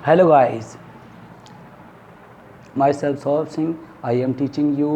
Hello guys, myself Saurabh Singh. I am teaching you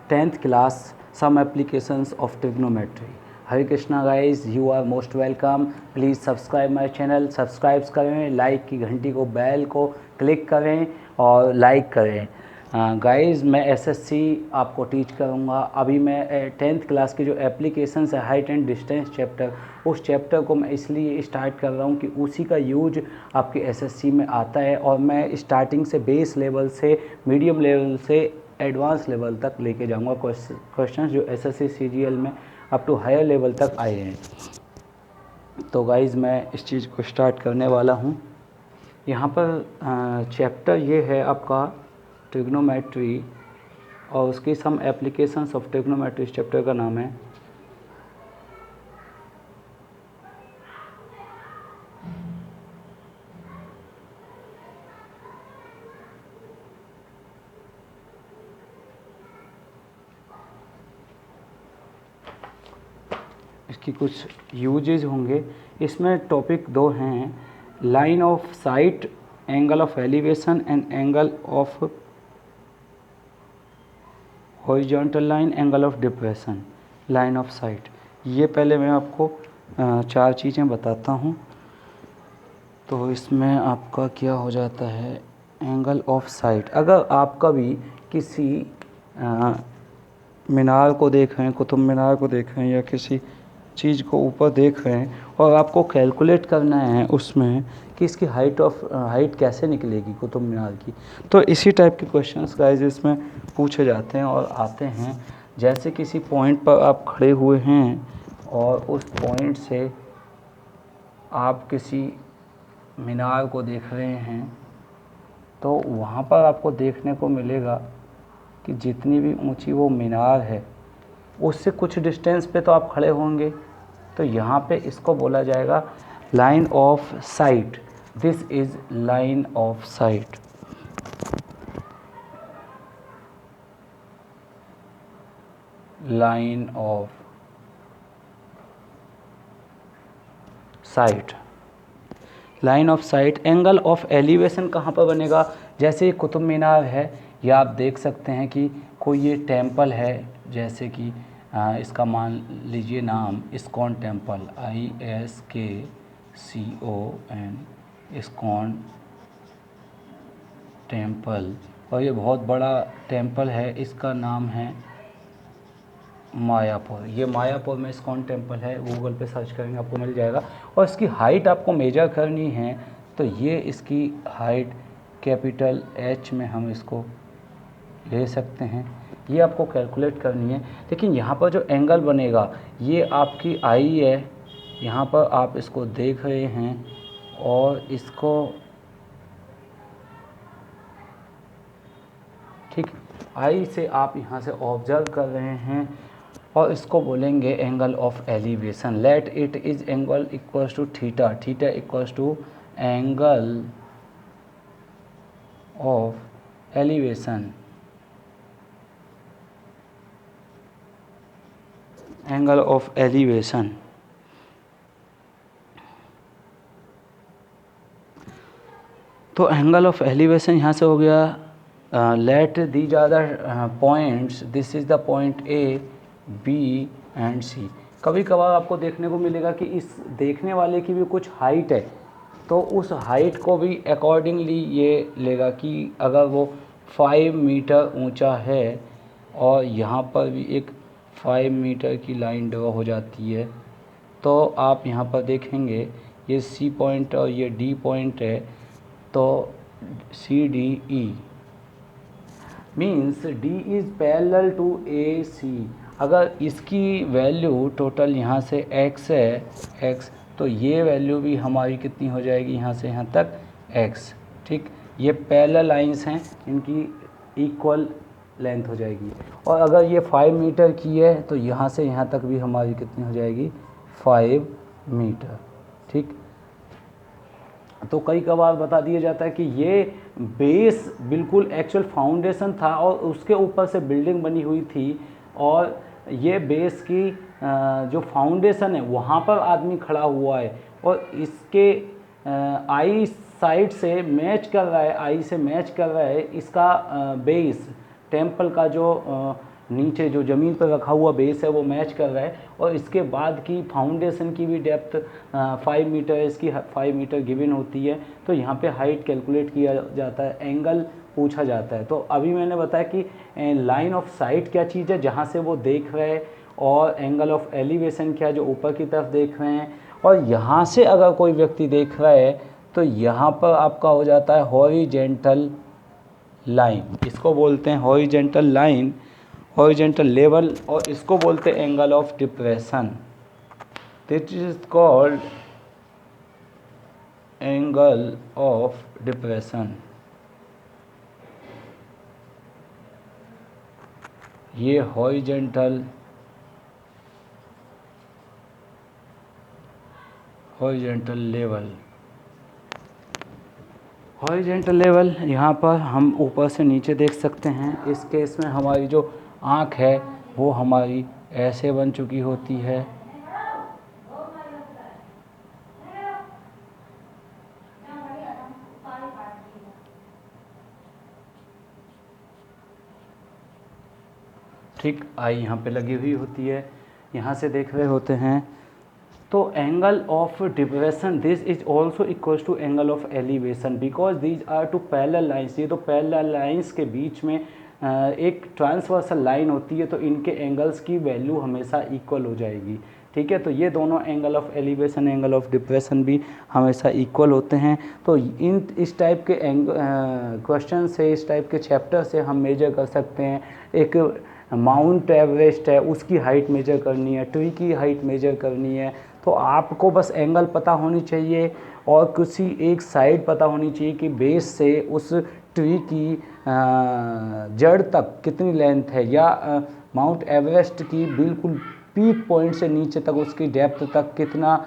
10th class some applications of trigonometry. Hare Krishna guys, you are most welcome. Please subscribe my channel. Subscribe करें, like की घंटी को bell को click करें और like करें. Guys मैं SSC आपको टीच करूँगा. अभी मैं 10th क्लास की जो एप्लीकेशंस है हाइट एंड डिस्टेंस चैप्टर, उस चैप्टर को मैं इसलिए स्टार्ट कर रहा हूँ कि उसी का यूज आपके एसएससी में आता है और मैं स्टार्टिंग से बेस लेवल से मीडियम लेवल से एडवांस लेवल तक लेके जाऊँगा क्वेश्चंस जो एसएससी सीजीएल में अप टू हायर लेवल तक आए हैं. तो गाइज़ मैं इस चीज़ को स्टार्ट करने वाला हूँ. यहाँ पर चैप्टर ये है आपका ट्रिग्नोमेट्री और उसकी सम एप्लीकेशंस ऑफ ट्रिग्नोमेट्री. इस चैप्टर का नाम है. इसकी कुछ यूजेज होंगे. इसमें टॉपिक दो हैं, line of site, angle of elevation and angle of horizontal line, angle of depression, line of site. ये पहले मैं आपको चार चीज़ें बताता हूँ. तो इसमें आपका क्या हो जाता है, एंगल ऑफ साइट. अगर आप कभी किसी मीनार को देख रहे हैं, कुतुब मीनार को देख रहे हैं या किसी चीज़ को ऊपर देख रहे हैं और आपको कैलकुलेट करना है उसमें कि इसकी हाइट कैसे निकलेगी कुतुब मीनार की, तो इसी टाइप के क्वेश्चंस गाइस इसमें पूछे जाते हैं और आते हैं. जैसे किसी पॉइंट पर आप खड़े हुए हैं और उस पॉइंट से आप किसी मीनार को देख रहे हैं, तो वहाँ पर आपको देखने को मिलेगा कि जितनी भी ऊंची वो मीनार है उससे कुछ डिस्टेंस पे तो आप खड़े होंगे. तो यहाँ पे इसको बोला जाएगा line of site. This is line of site. Line of site. Line of site. Angle of elevation कहाँ पर बनेगा, जैसे कुतुब मीनार है, या आप देख सकते हैं कि कोई ये टेम्पल है, जैसे कि इसका मान लीजिए नाम ISKCON temple, ISKCON, ISKCON temple. और ये बहुत बड़ा टेम्पल है, इसका नाम है मायापुर. ये मायापुर में इस्कॉन टेम्पल है. गूगल पे सर्च करेंगे आपको मिल जाएगा. और इसकी हाइट आपको मेजर करनी है, तो ये इसकी हाइट कैपिटल H में हम इसको ले सकते हैं. ये आपको कैलकुलेट करनी है. लेकिन यहाँ पर जो एंगल बनेगा ये आपकी आई है. यहाँ पर आप इसको देख रहे हैं और इसको ठीक आई से आप यहाँ से ऑब्जर्व कर रहे हैं और इसको बोलेंगे angle of elevation. Let it is angle equals to theta. Theta equals to angle of elevation. Angle of elevation. तो एंगल ऑफ एलिवेशन यहाँ से हो गया. Let these are the points. This is the point A, B and C. कभी कभार आपको देखने को मिलेगा कि इस देखने वाले की भी कुछ हाइट है, तो उस हाइट को भी अकॉर्डिंगली ये लेगा कि अगर वो 5 मीटर ऊंचा है और यहाँ पर भी एक 5 मीटर की लाइन ड्रॉ हो जाती है, तो आप यहाँ पर देखेंगे ये C पॉइंट और ये D पॉइंट है, तो CDE means D is parallel to AC. अगर इसकी वैल्यू टोटल यहाँ से x है, x, तो ये वैल्यू भी हमारी कितनी हो जाएगी, यहाँ से यहाँ तक x. ठीक, ये पैरेलल लाइंस हैं, इनकी इक्वल लेंथ हो जाएगी. और अगर ये 5 मीटर की है तो यहाँ से यहाँ तक भी हमारी कितनी हो जाएगी, 5 मीटर. ठीक, तो कई कबार बता दिया जाता है कि ये बेस बिल्कुल एक्चुअल फाउंडेशन था और उसके ऊपर से बिल्डिंग बनी हुई थी, और ये बेस की जो फाउंडेशन है वहाँ पर आदमी खड़ा हुआ है, और इसके आई साइड से मैच कर रहा है, आई से मैच कर रहा है इसका बेस, टेम्पल का जो नीचे जो ज़मीन पर रखा हुआ बेस है वो मैच कर रहा है, और इसके बाद की फाउंडेशन की भी डेप्थ 5 मीटर, इसकी 5 मीटर गिवन होती है। तो यहाँ पे हाइट कैलकुलेट किया जाता है, एंगल पूछा जाता है। तो अभी मैंने बताया कि लाइन ऑफ साइट क्या चीज़ है जहाँ से वो देख रहे हैं, और एंगल ऑफ एलिवेशन क्या जो ऊपर की तरफ देख रहे हैं, और यहाँ से अगर कोई व्यक्ति देख रहा है तो यहाँ पर आपका हो जाता है हॉरिजेंटल लाइन, इसको बोलते हैं हॉरिजेंटल लाइन, हॉरिजेंटल लेवल, और इसको बोलते हैं angle of depression. This is called angle of depression. ये हॉरिजेंटल लेवल, हॉरिजेंटल लेवल यहाँ पर हम ऊपर से नीचे देख सकते हैं। इस केस में हमारी जो आँख है वो हमारी ऐसे बन चुकी होती है, ठीक आई यहाँ पे लगी हुई होती है, यहाँ से देख रहे होते हैं। तो angle of depression this is also equal to angle of elevation because these are two parallel lines. ये तो पैरेलल लाइंस के बीच में एक ट्रांसवर्सल लाइन होती है, तो इनके एंगल्स की वैल्यू हमेशा इक्वल हो जाएगी। ठीक है, तो ये दोनों angle of elevation, angle of depression भी हमेशा इक्वल होते हैं। तो इस टाइप के क्वेश्चन से, इस टाइप के चैप्टर से हम मेजर कर सकते हैं। एक माउंट एवरेस्ट है, उसकी हाइट मेजर करनी है, ट्री की हाइट मेजर करनी है, तो आपको बस एंगल पता होनी चाहिए और किसी एक साइड पता होनी चाहिए कि बेस से उस ट्री की जड़ तक कितनी लेंथ है, या माउंट एवरेस्ट की बिल्कुल पीक पॉइंट से नीचे तक उसकी डेप्थ तक कितना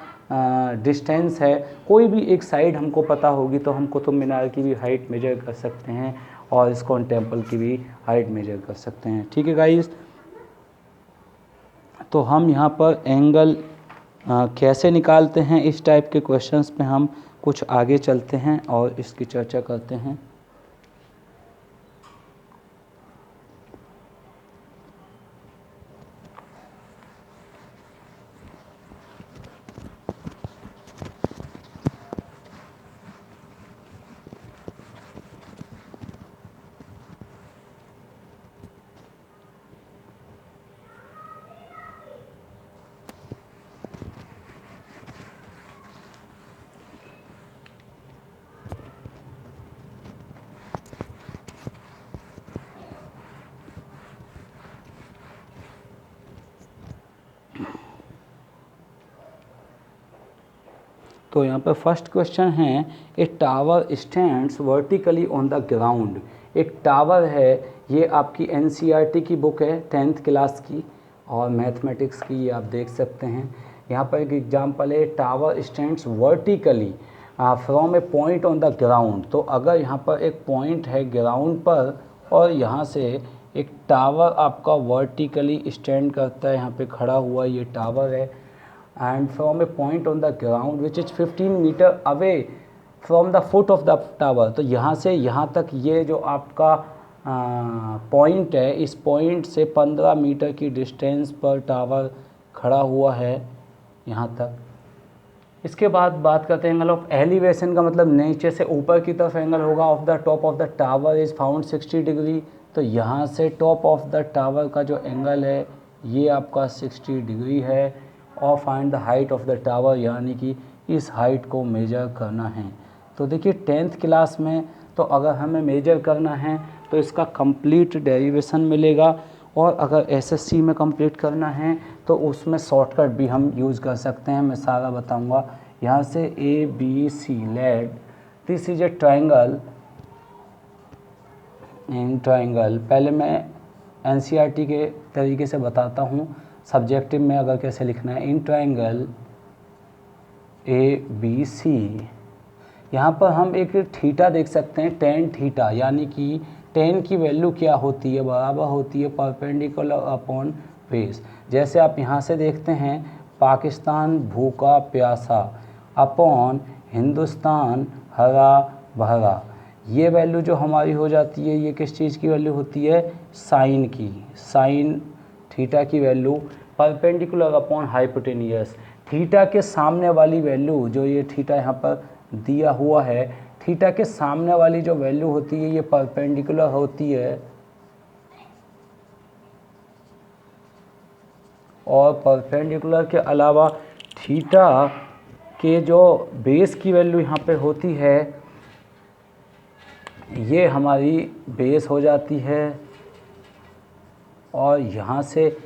डिस्टेंस है। कोई भी एक साइड हमको पता होगी तो हम कुतुब मीनार की भी हाइट मेजर कर सकते हैं और इस्कॉन टेम्पल की भी हाइट मेजर कर सकते हैं। ठीक है गाइस, तो हम यहाँ पर एंगल कैसे निकालते हैं इस टाइप के क्वेश्चंस पे हम कुछ आगे चलते हैं और इसकी चर्चा करते हैं। तो यहाँ पर फर्स्ट क्वेश्चन है, ए tower stands vertically on the ground. एक टावर है, ये आपकी एनसीईआरटी की बुक है 10th क्लास की और मैथमेटिक्स की, ये आप देख सकते हैं। यहाँ पर एक एग्जांपल है, tower stands vertically from A point on the ground. तो अगर यहाँ पर एक पॉइंट है ग्राउंड पर और यहाँ से एक टावर आपका वर्टिकली स्टैंड करता है, यहाँ पे खड़ा हुआ ये टावर है, and from a point on the ground which is 15 meter away from the foot of the tower। तो यहाँ से यहाँ तक ये जो आपका पॉइंट है, इस पॉइंट से 15 मीटर की डिस्टेंस पर टावर खड़ा हुआ है यहाँ तक। इसके बाद बात करते हैं एंगल ऑफ एलिवेशन का, मतलब नीचे से ऊपर की तरफ एंगल होगा। Of the top of the tower is found 60 degree. तो यहाँ से टॉप ऑफ द टावर का जो एंगल है ये आपका 60 डिग्री है। और find the height of the tower, यानी कि इस हाइट को मेजर करना है। तो देखिए 10th क्लास में तो अगर हमें मेजर करना है तो इसका कंप्लीट डेरिवेशन मिलेगा, और अगर एसएससी में कंप्लीट करना है तो उसमें शॉर्टकट भी हम यूज़ कर सकते हैं। मैं सारा बताऊंगा। यहाँ से A B C let this is a triangle, in triangle पहले मैं एनसीईआरटी के तरीके से बताता हूँ, सब्जेक्टिव में अगर कैसे लिखना है। इन ट्राइंगल ए बी सी, यहाँ पर हम एक थीटा देख सकते हैं, टेन थीटा, यानी कि टेन की वैल्यू क्या होती है, बराबर होती है परपेंडिकुलर अपॉन बेस। जैसे आप यहाँ से देखते हैं, पाकिस्तान भूखा प्यासा अपॉन हिंदुस्तान हरा भरा। ये वैल्यू जो हमारी हो जाती है, ये किस चीज़ की वैल्यू होती है, साइन की, साइन थीटा की value perpendicular upon hypotenuse. Theta के सामने वाली वैल्यू जो ये थीटा यहाँ पर दिया हुआ है, थीटा के सामने वाली जो वैल्यू होती है ये परपेंडिकुलर होती है, और परपेंडिकुलर के अलावा थीटा के जो बेस की वैल्यू यहाँ पे होती है, ये हमारी बेस हो जाती है, और यहाँ से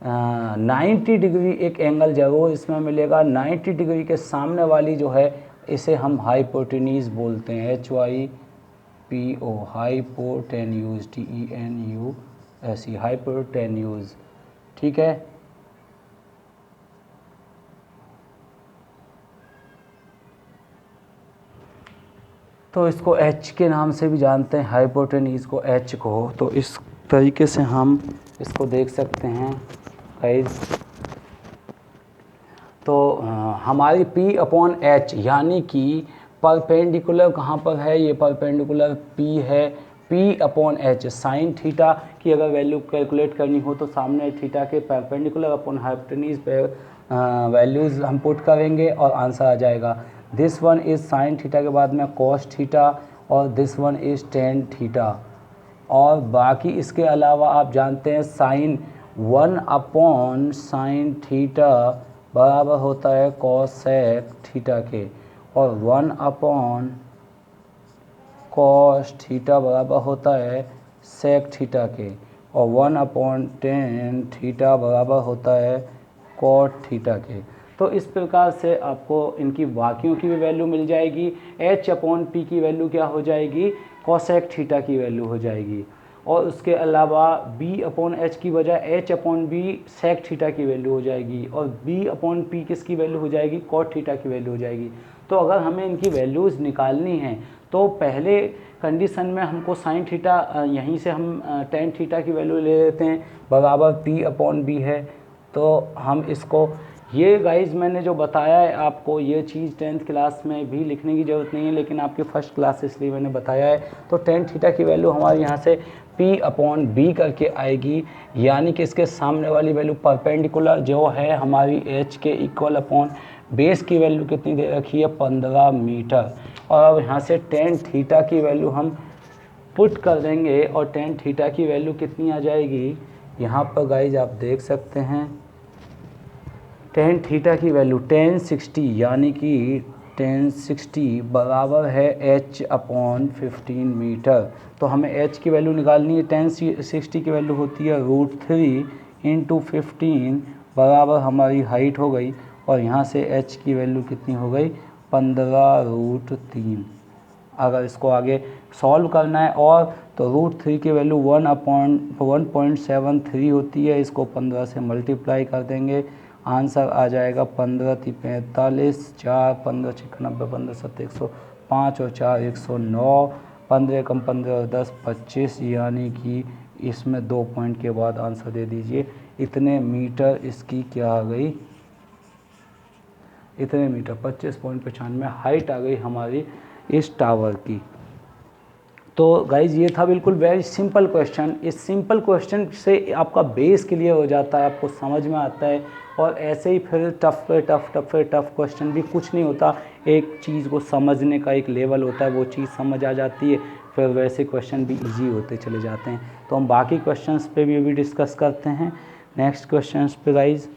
90 डिग्री एक एंगल जरूर इसमें मिलेगा। 90 डिग्री के सामने वाली जो है इसे हम हाइपोटेन्यूज बोलते हैं, HYPO, हाइपोटेन्यूज, TENUS, हाइपोटेन्यूज। ठीक है, तो इसको H के नाम से भी जानते हैं, हाइपोटेन्यूज को, H को। तो इस तरीके से हम इसको देख सकते हैं गाइस। तो हमारी P अपॉन H यानी कि परपेंडिकुलर कहाँ पर है, ये परपेंडिकुलर P है, P upon H। Sine theta की अगर वैल्यू कैलकुलेट करनी हो तो सामने थीटा के परपेंडिकुलर अपॉन हाइपोटेन्यूज पे वैल्यूज़ हम पुट करेंगे और आंसर आ जाएगा। This one is sine theta के बाद में कॉस थीटा, और this one is tan theta. और बाकी इसके अलावा आप जानते हैं साइन 1 अपॉन साइन थीटा बराबर होता है कॉसेक थीटा के, और 1 अपॉन कॉस थीटा बराबर होता है सेक थीटा के, और 1 अपॉन टेन थीटा बराबर होता है कॉट थीटा के। तो इस प्रकार से आपको इनकी बाकियों की भी वैल्यू मिल जाएगी। H अपॉन P की वैल्यू क्या हो जाएगी, कॉसेक थीटा की वैल्यू हो जाएगी, और उसके अलावा B अपॉन H की बजाय H upon B sec theta की वैल्यू हो जाएगी, और B अपॉन P किसकी वैल्यू हो जाएगी, कॉट थीटा की वैल्यू हो जाएगी। तो अगर हमें इनकी वैल्यूज़ निकालनी है तो पहले कंडीशन में हमको साइन थीटा, यहीं से हम टेन थीटा की वैल्यू ले लेते हैं, बराबर P अपॉन B है। तो हम इसको, ये गाइज मैंने जो बताया है आपको, ये चीज़ 10th क्लास में भी लिखने की ज़रूरत नहीं है, लेकिन आपकी फर्स्ट क्लास इसलिए मैंने बताया है। तो टेन थीटा की वैल्यू हमारे यहाँ से P अपॉन B करके आएगी, यानी कि इसके सामने वाली वैल्यू परपेंडिकुलर जो है हमारी H के इक्वल अपॉन बेस की वैल्यू कितनी दे रखी है, 15 मीटर। और अब यहाँ से टेन थीटा की वैल्यू हम पुट कर देंगे, और टेन थीटा की वैल्यू कितनी आ जाएगी, यहाँ पर गाइज आप देख सकते हैं टेन थीटा की वैल्यू 1060, यानी कि 1060 बराबर है H अपॉन 15 मीटर। तो हमें H की वैल्यू निकालनी है, 1060 की वैल्यू होती है √3 इंटू 15 बराबर हमारी हाइट हो गई, और यहाँ से H की वैल्यू कितनी हो गई, 15√3। अगर इसको आगे सॉल्व करना है और तो √3 की वैल्यू 1.73 होती है, इसको 15 से मल्टीप्लाई कर देंगे, आंसर आ जाएगा 15 × 45, 4 15 × 90, 15 7 105 और 4 109, 15 कम 15 और 10 25, यानी कि इसमें 2 पॉइंट के बाद आंसर दे दीजिए। इतने मीटर इसकी क्या आ गई, इतने मीटर 25.95 हाइट आ गई हमारी इस टावर की। तो गाइज ये था बिल्कुल वेरी सिंपल क्वेश्चन। इस सिंपल क्वेश्चन से आपका बेस क्लियर हो जाता है, आपको समझ में आता है, और ऐसे ही फिर टफ क्वेश्चन भी कुछ नहीं होता। एक चीज़ को समझने का एक लेवल होता है, वो चीज़ समझ आ जाती है, फिर वैसे क्वेश्चन भी इजी होते चले जाते हैं। तो हम बाकी क्वेश्चंस पे भी अभी डिस्कस करते हैं नेक्स्ट क्वेश्चंस पे गाइज।